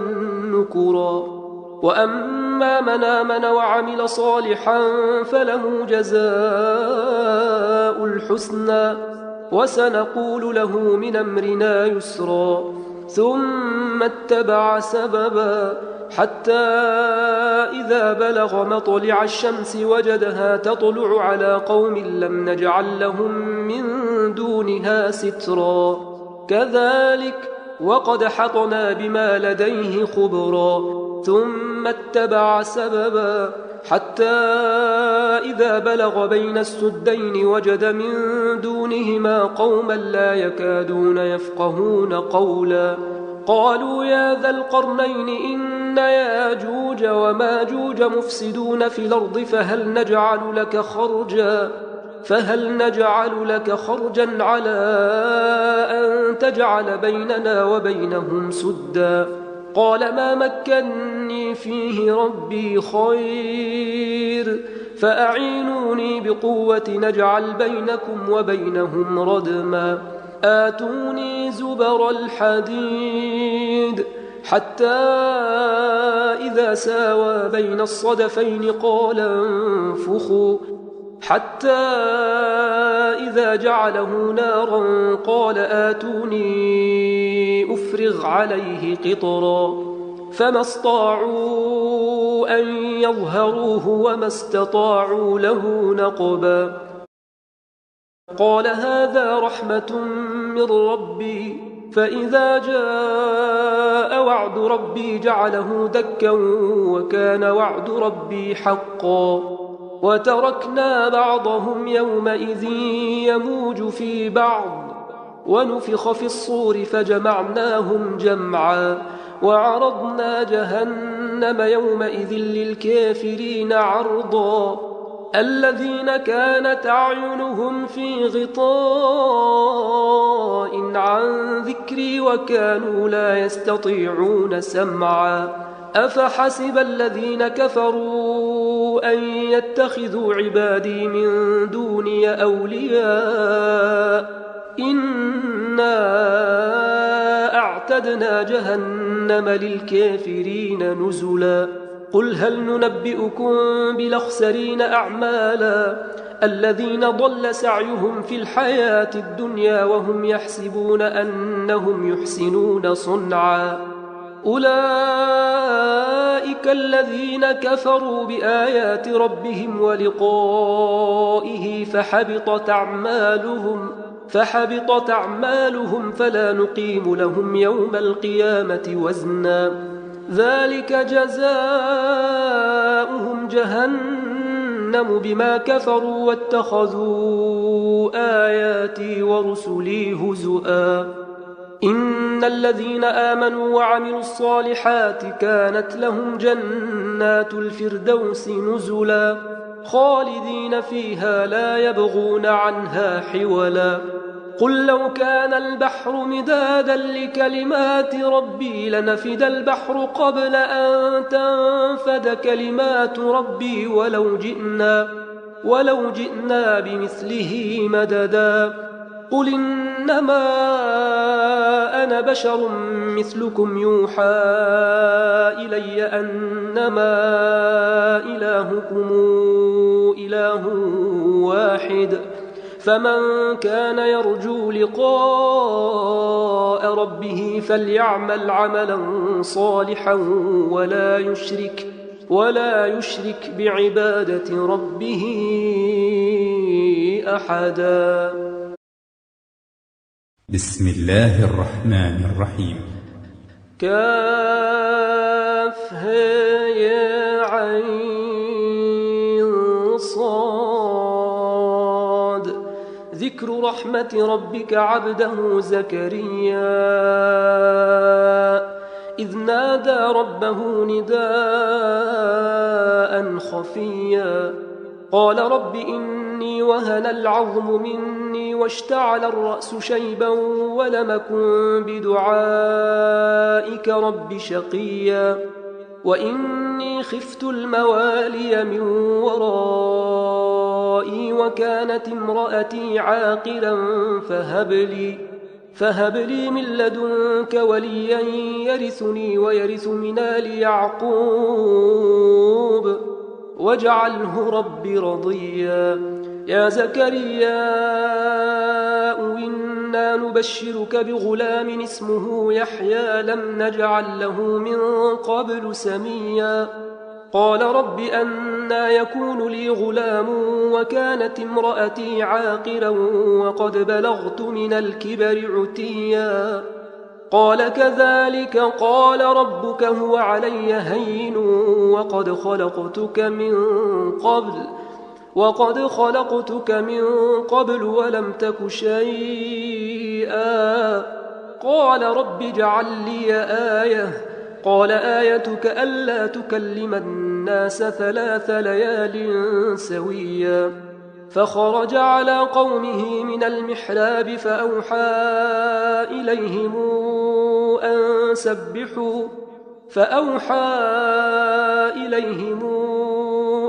نكرا. وأما من آمن وعمل صالحا فله جزاء الحسنى وسنقول له من أمرنا يسرا. ثم اتبع سببا حتى إذا بلغ مطلع الشمس وجدها تطلع على قوم لم نجعل لهم من دونها سترا. كذلك وقد حطنا بما لديه خبرا. ثم اتبع سببا حتى إذا بلغ بين السدين وجد من دونهما قوما لا يكادون يفقهون قولا. قالوا يا ذا القرنين إن ياجوج وماجوج مفسدون في الأرض فهل نجعل لك خرجا على أن تجعل بيننا وبينهم سدا. قال ما مكني فيه ربي خير فأعينوني بقوة نجعل بينكم وبينهم ردما. آتوني زبر الحديد حتى إذا ساوى بين الصدفين قال انفخوا حتى إذا جعله نارا قال آتوني أفرغ عليه قطرا فما استطاعوا أن يظهروه وما استطاعوا له نقبا قال هذا رحمة من ربي فإذا جاء وعد ربي جعله دكا وكان وعد ربي حقا وتركنا بعضهم يومئذ يموج في بعض ونفخ في الصور فجمعناهم جمعا وعرضنا جهنم يومئذ للكافرين عرضا الذين كانت أعينهم في غطاء عن ذكري وكانوا لا يستطيعون سمعا أفحسب الذين كفروا أن يتخذوا عبادي من دوني أولياء إنا أعتدنا جهنم للكافرين نزلا قل هل ننبئكم بالأخسرين أعمالا الذين ضل سعيهم في الحياة الدنيا وهم يحسبون أنهم يحسنون صنعا أولئك الذين كفروا بآيات ربهم ولقائه فحبطت أعمالهم فلا نقيم لهم يوم القيامة وزنا ذلك جزاؤهم جهنم بما كفروا واتخذوا آياتي ورسلي هزؤا إن الذين آمنوا وعملوا الصالحات كانت لهم جنات الفردوس نزلا خالدين فيها لا يبغون عنها حولا قل لو كان البحر مدادا لكلمات ربي لنفد البحر قبل أن تنفد كلمات ربي ولو جئنا بمثله مددا قل إنما أنا بشر مثلكم يوحى إلي أنما إلهكم إله واحد فمن كان يرجو لقاء ربه فليعمل عملا صالحا ولا يشرك بعبادة ربه أحدا بسم الله الرحمن الرحيم كافها يا عين صاد ذكر رحمة ربك عبده زكريا إذ نادى ربه نداء خفيا قال رب إني وهن العظم مني واشتعل الرأس شيبا ولم أكن بدعائك رب شقيا وإني خفت الموالي من ورائي وكانت امرأتي عاقرا فهب لي من لدنك وليا يرثني ويرث من آل يعقوب واجعله ربي رضيا يا زكريا إنا نبشرك بغلام اسمه يحيى لم نجعل له من قبل سميا قال رب أنى يكون لي غلام وكانت امرأتي عاقرا وقد بلغت من الكبر عتيا قال كذلك قال ربك هو علي هين وقد خلقتك من قبل ولم تك شيئا قال رب اجعل لي آية قال آيتك ألا تكلم الناس 3 ليال سويا فخرج على قومه من المحراب فأوحى إليهم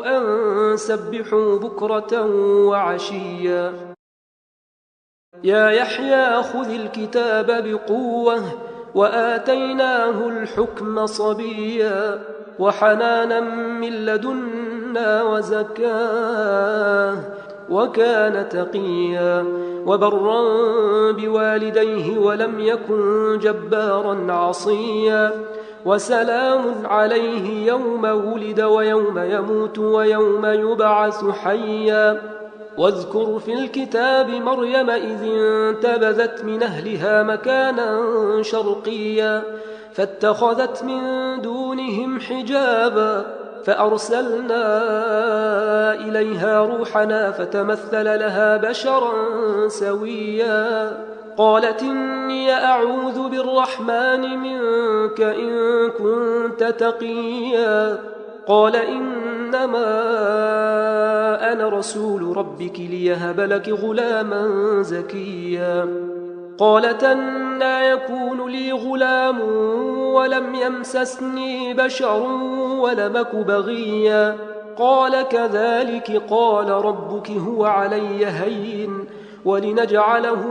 أن سبحوا بكرة وعشيا يا يحيى خذ الكتاب بقوة وآتيناه الحكم صبيا وحنانا من لدنا وزكاه وكان تقيا وبرا بوالديه ولم يكن جبارا عصيا وسلام عليه يوم ولد ويوم يموت ويوم يبعث حيا واذكر في الكتاب مريم إذ انتبذت من أهلها مكانا شرقيا فاتخذت من دونهم حجابا فأرسلنا إليها روحنا فتمثل لها بشرا سويا قالت إني أعوذ بالرحمن منك إن كنت تقيا قال إنما أنا رسول ربك ليهب لك غلاما زكيا قالت أنى يكون لي غلام ولم يمسسني بشر ولم أك بغيا قال كذلك قال ربك هو علي هين ولنجعله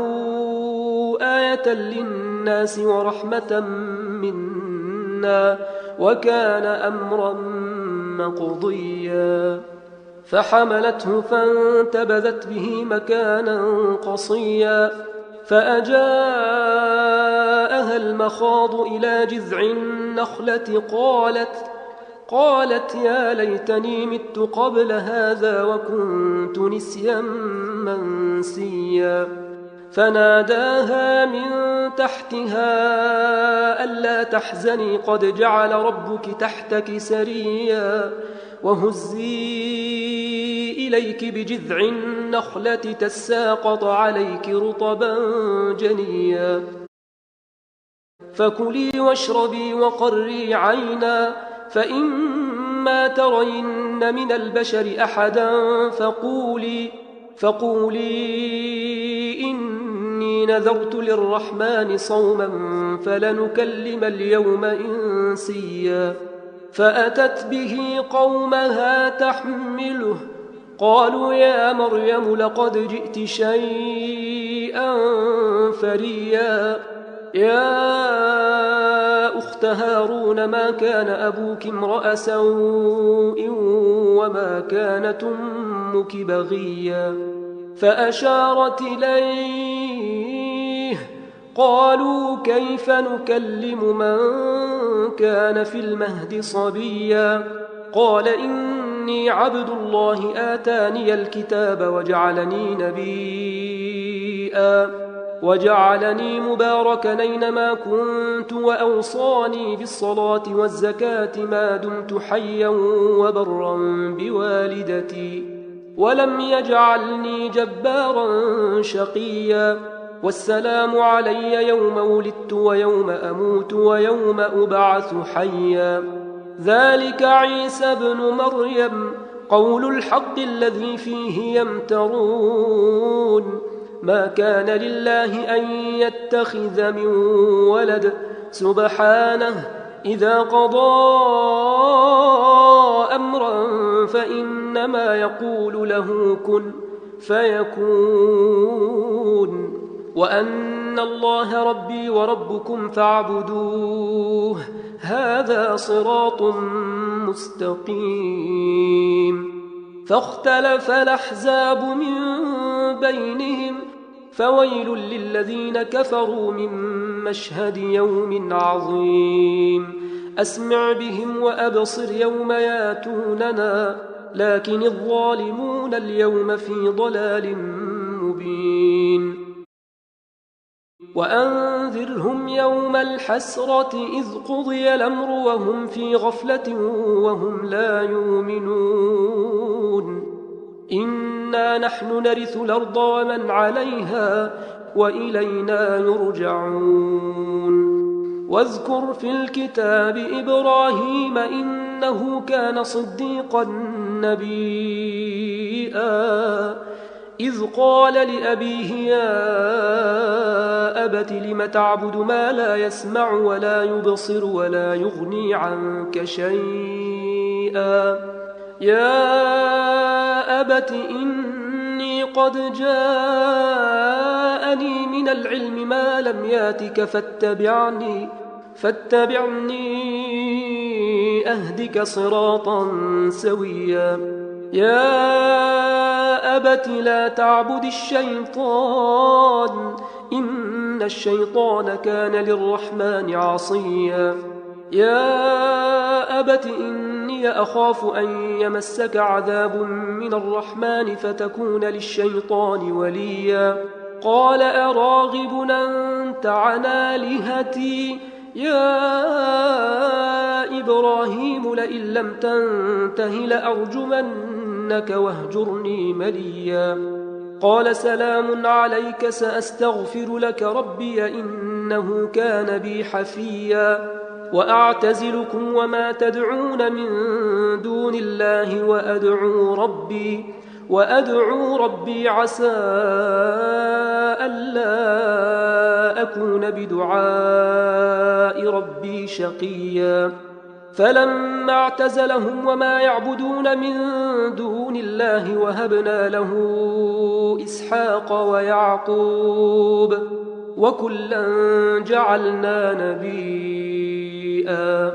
آية للناس ورحمة منا وكان أمرا مقضيا فحملته فانتبذت به مكانا قصيا فأجاءها المخاض إلى جذع النخلة قالت يا ليتني مت قبل هذا وكنت نسيا منسيا فناداها من تحتها ألا تحزني قد جعل ربك تحتك سريا وهزي إليك بجذع النخلة تساقط عليك رطبا جنيا فكلي واشربي وقري عينا فإما ترين من البشر أحدا فقولي إني نذرت للرحمن صوما فلنكلم اليوم إنسيا فأتت به قومها تحمله قالوا يا مريم لقد جئت شيئا فريا يا أخت هارون ما كان أبوك امرأ سوء وما كانت أمك بغيا فأشارت إليه قالوا كيف نكلم من كان في المهد صبيا قال إني عبد الله آتاني الكتاب وجعلني نبيا وجعلني مباركا أينما كنت وأوصاني بالصلاة والزكاة ما دمت حيا وبرا بوالدتي ولم يجعلني جبارا شقيا والسلام علي يوم ولدت ويوم أموت ويوم أبعث حيا ذلك عيسى ابن مريم قول الحق الذي فيه يمترون ما كان لله أن يتخذ من ولد سبحانه إذا قضى أمرا فإنما يقول له كن فيكون وأن الله ربي وربكم فاعبدوه هذا صراط مستقيم فاختلف الأحزاب من بينهم فويل للذين كفروا من مشهد يوم عظيم أسمع بهم وأبصر يوم ياتوننا لكن الظالمون اليوم في ضلال مبين وأنذرهم يوم الحسرة إذ قضي الأمر وهم في غفلة وهم لا يؤمنون إنا نحن نرث الأرض ومن عليها وإلينا يرجعون واذكر في الكتاب إبراهيم إنه كان صديقا نبيا إذ قال لأبيه يا أبت لم تعبد ما لا يسمع ولا يبصر ولا يغني عنك شيئا يا أبت إني قد جاءني من العلم ما لم ياتك فاتبعني أهدك صراطا سويا يا أبت لا تعبد الشيطان إن الشيطان كان للرحمن عصيا يا أبت إني أخاف أن يمسك عذاب من الرحمن فتكون للشيطان وليا قال أراغب أنت عن آلهتي يا إبراهيم لئن لم تنته لأرجمنك واهجرني مليا قال سلام عليك سأستغفر لك ربي إنه كان بي حفيا وأعتزلكم وما تدعون من دون الله وأدعو ربي عسى ألا أكون بدعاء ربي شقيا فلما اعتزلهم وما يعبدون من دون الله وهبنا له إسحاق ويعقوب وكلا جعلنا نبيا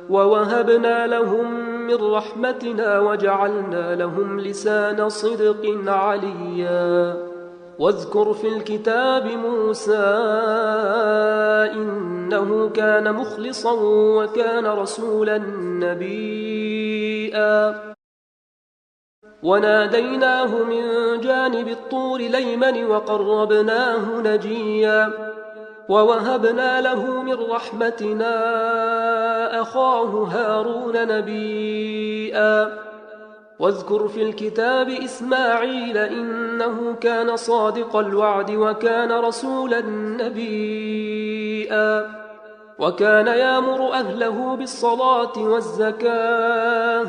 ووهبنا لهم من رحمتنا وجعلنا لهم لسان صدق عليا واذكر في الكتاب موسى إنه كان مخلصا وكان رسولا نبيا وناديناه من جانب الطور الأيمن وقربناه نجيا ووهبنا له من رحمتنا أخاه هارون نبيا واذكر في الكتاب إسماعيل إنه كان صادق الوعد وكان رسولا نبيا وكان يأمر أهله بالصلاة والزكاة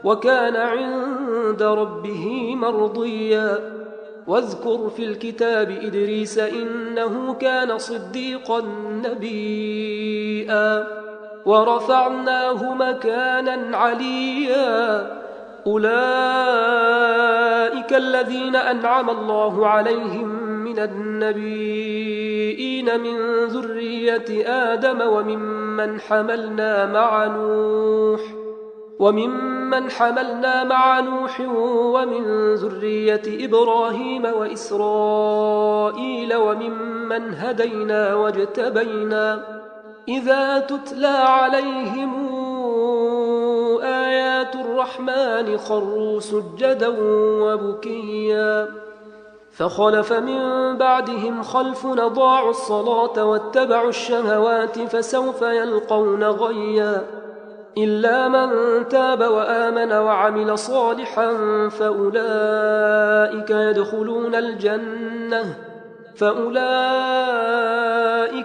وكان عند ربه مرضيا واذكر في الكتاب إدريس إنه كان صديقا نبيا ورفعناه مكانا عليا أولئك الذين أنعم الله عليهم من النبيين من ذرية آدم وممن حملنا مع نوح ومن ذرية إبراهيم وإسرائيل وممن هدينا واجتبينا إذا تتلى عليهم آيات الرحمن خروا سجدا وبكيا فخلف من بعدهم خلف أضاعوا الصلاة واتبعوا الشهوات فسوف يلقون غيا إلا من تاب وآمن وعمل صالحا فأولئك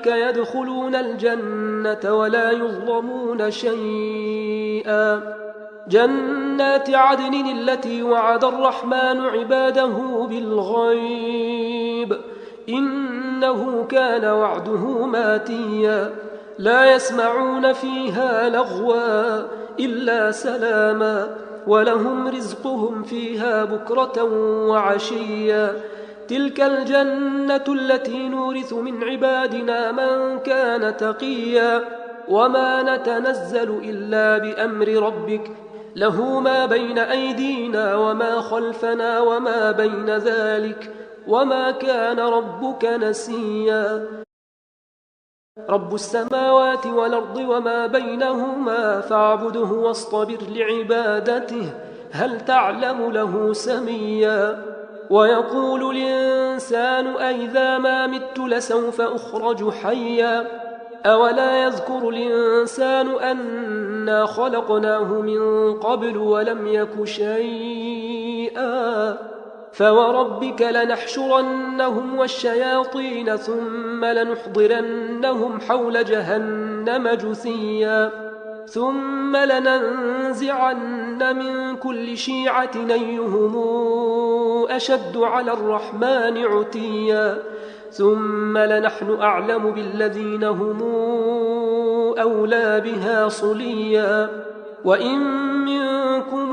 يدخلون الجنة ولا يظلمون شيئا جنات عدن التي وعد الرحمن عباده بالغيب إنه كان وعده ماتيا لا يسمعون فيها لغوا إلا سلاما ولهم رزقهم فيها بكرة وعشيا تلك الجنة التي نورث من عبادنا من كان تقيا وما نتنزل إلا بأمر ربك له ما بين أيدينا وما خلفنا وما بين ذلك وما كان ربك نسيا رب السماوات والأرض وما بينهما فاعبده واصطبر لعبادته هل تعلم له سميا ويقول الإنسان أئذا ما مت لسوف أخرج حيا أولا يذكر الإنسان أنا خلقناه من قبل ولم يك شيئا فوربك لنحشرنهم والشياطين ثم لنحضرنهم حول جهنم جثيا ثم لننزعن من كل شيعة أيهم أشد على الرحمن عتيا ثم لنحن أعلم بالذين هم أولى بها صليا وإن منكم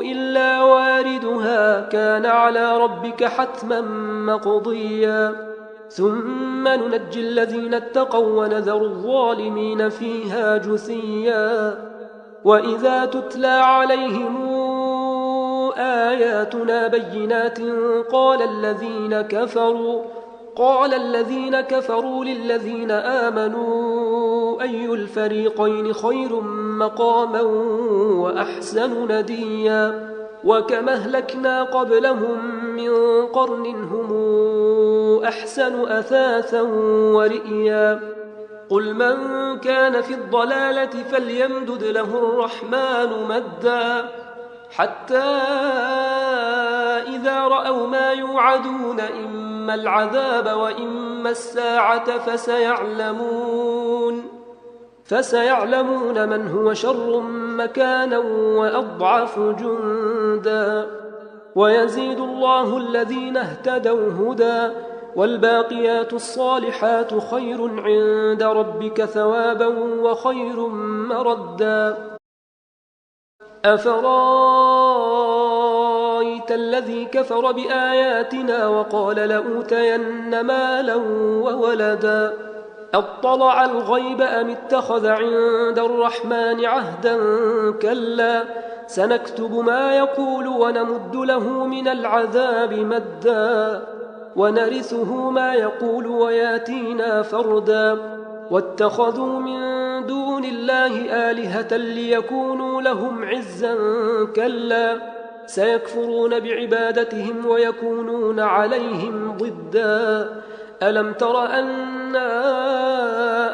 إلا واردها كان على ربك حتما مقضيا ثم ننجي الذين اتقوا ونذر الظالمين فيها جثيا وإذا تتلى عليهم آياتنا بينات قال الذين كفروا للذين آمنوا أي الفريقين خير مقاما وأحسن نديا وكم أهلكنا قبلهم من قرن هم أحسن أثاثا ورئيا قل من كان في الضلالة فليمدد له الرحمن مدا حتى إذا رأوا ما يوعدون إما العذاب وإما الساعة فسيعلمون من هو شر مكانا وأضعف جندا ويزيد الله الذين اهتدوا هدى والباقيات الصالحات خير عند ربك ثوابا وخير مردا أفرايت الذي كفر بآياتنا وقال لأوتين مالا وولدا أطلع الغيب أم اتخذ عند الرحمن عهدا كلا سنكتب ما يقول ونمد له من العذاب مدا ونرثه ما يقول وياتينا فردا واتخذوا من دون الله آلهة ليكونوا لهم عزا كلا سيكفرون بعبادتهم ويكونون عليهم ضدا ألم تر أنا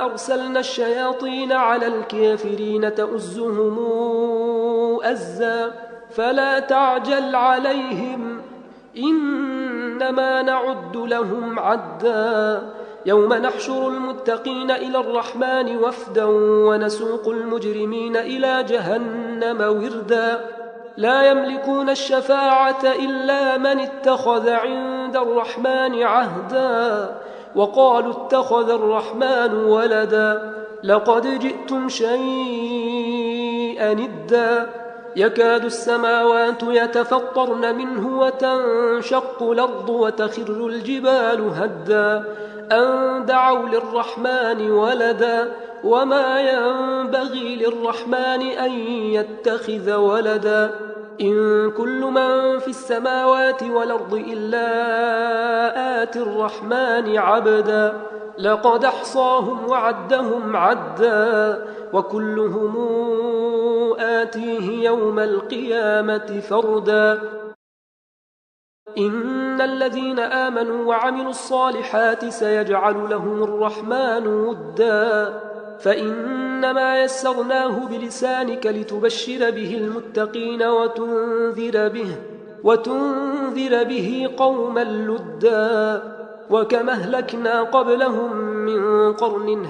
أرسلنا الشياطين على الكافرين تؤزهم أزا فلا تعجل عليهم إنما نعد لهم عدا يوم نحشر المتقين إلى الرحمن وفدا ونسوق المجرمين إلى جهنم وردا لا يملكون الشفاعة إلا من اتخذ عند الرحمن عهدا وقالوا اتخذ الرحمن ولدا لقد جئتم شيئا إدا يكاد السماوات يتفطرن منه وتنشق الأرض وتخر الجبال هدا أن دعوا للرحمن ولدا وما ينبغي للرحمن أن يتخذ ولدا إن كل من في السماوات والأرض إلا آتي الرحمن عبدا لقد أحصاهم وعدهم عدا وكلهم آتيه يوم القيامة فردا إن الذين آمنوا وعملوا الصالحات سيجعل لهم الرحمن ودا فإنما يسرناه بلسانك لتبشر به المتقين وتنذر به قوما لدا وكما أهلكنا قبلهم من قرن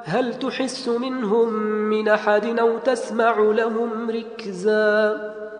هل تحس منهم من أحد أو تسمع لهم ركزا